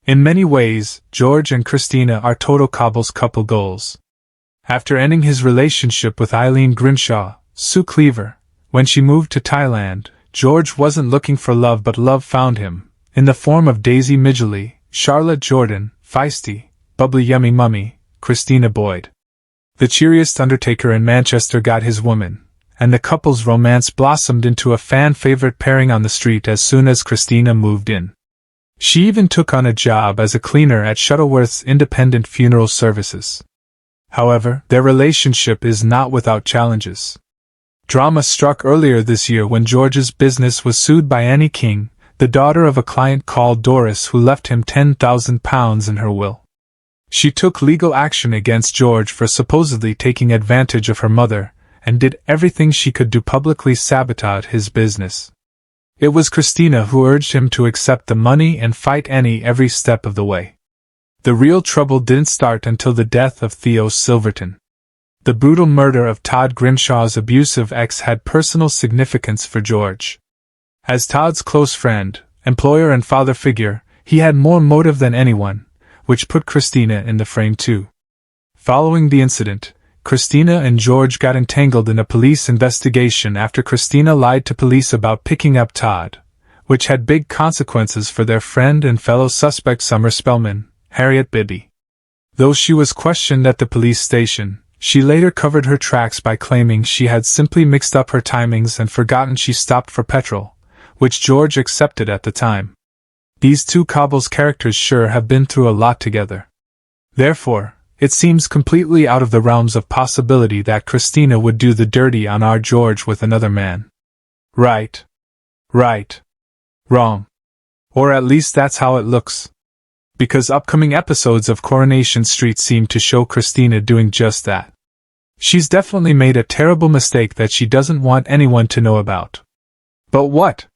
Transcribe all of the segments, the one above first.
In many ways, George and Christina are total Cobble's couple goals. After ending his relationship with Eileen Grinshaw, Sue Cleaver, when she moved to Thailand, George wasn't looking for love, but love found him, in the form of Daisy Midgley, Charlotte Jordan, feisty, bubbly yummy mummy, Christina Boyd. The cheeriest undertaker in Manchester got his woman, and the couple's romance blossomed into a fan-favorite pairing on the street as soon as Christina moved in. She even took on a job as a cleaner at Shuttleworth's independent funeral services. However, their relationship is not without challenges. Drama struck earlier this year when George's business was sued by Annie King, the daughter of a client called Doris who left him £10,000 in her will. She took legal action against George for supposedly taking advantage of her mother, and did everything she could to publicly sabotage his business. It was Christina who urged him to accept the money and fight Annie every step of the way. The real trouble didn't start until the death of Theo Silverton. The brutal murder of Todd Grimshaw's abusive ex had personal significance for George. As Todd's close friend, employer and father figure, he had more motive than anyone, which put Christina in the frame too. Following the incident, Christina and George got entangled in a police investigation after Christina lied to police about picking up Todd, which had big consequences for their friend and fellow suspect Summer Spellman, Harriet Bibby. Though she was questioned at the police station, she later covered her tracks by claiming she had simply mixed up her timings and forgotten she stopped for petrol, which George accepted at the time. These two Cobble's characters sure have been through a lot together. Therefore, it seems completely out of the realms of possibility that Christina would do the dirty on our George with another man. Right. Wrong. Or at least that's how it looks. Because upcoming episodes of Coronation Street seem to show Christina doing just that. She's definitely made a terrible mistake that she doesn't want anyone to know about. But what?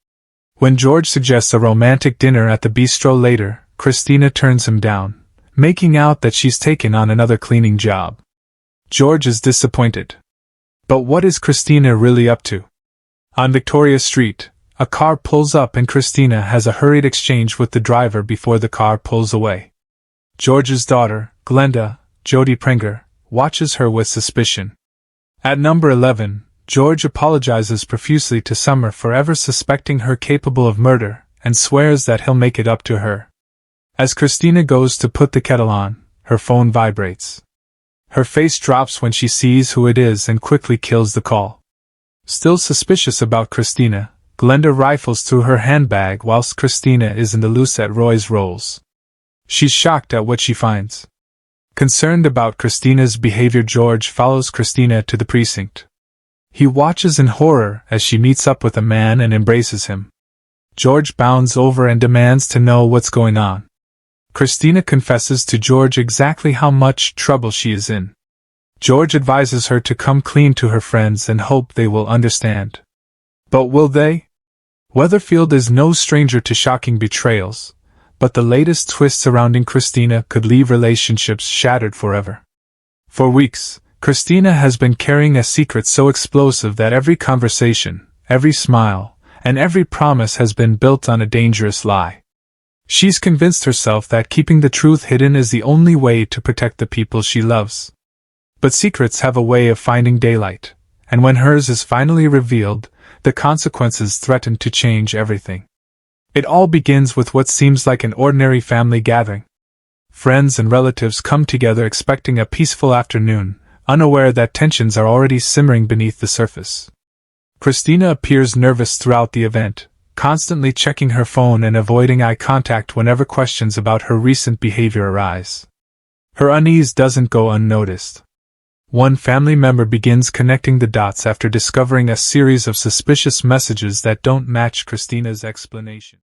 When George suggests a romantic dinner at the bistro later, Christina turns him down, making out that she's taken on another cleaning job. George is disappointed. But what is Christina really up to? On Victoria Street, a car pulls up and Christina has a hurried exchange with the driver before the car pulls away. George's daughter, Glenda, Jodie Prenger, watches her with suspicion. At number 11, George apologizes profusely to Summer for ever suspecting her capable of murder, and swears that he'll make it up to her. As Christina goes to put the kettle on, her phone vibrates. Her face drops when she sees who it is and quickly kills the call. Still suspicious about Christina, Glenda rifles through her handbag whilst Christina is in the loose at Roy's Rolls. She's shocked at what she finds. Concerned about Christina's behavior, George follows Christina to the precinct. He watches in horror as she meets up with a man and embraces him. George bounds over and demands to know what's going on. Christina confesses to George exactly how much trouble she is in. George advises her to come clean to her friends and hope they will understand. But will they? Weatherfield is no stranger to shocking betrayals, but the latest twist surrounding Christina could leave relationships shattered forever. For weeks, Christina has been carrying a secret so explosive that every conversation, every smile, and every promise has been built on a dangerous lie. She's convinced herself that keeping the truth hidden is the only way to protect the people she loves. But secrets have a way of finding daylight, and when hers is finally revealed, the consequences threaten to change everything. It all begins with what seems like an ordinary family gathering. Friends and relatives come together expecting a peaceful afternoon, unaware that tensions are already simmering beneath the surface. Christina appears nervous throughout the event, constantly checking her phone and avoiding eye contact whenever questions about her recent behavior arise. Her unease doesn't go unnoticed. One family member begins connecting the dots after discovering a series of suspicious messages that don't match Christina's explanation.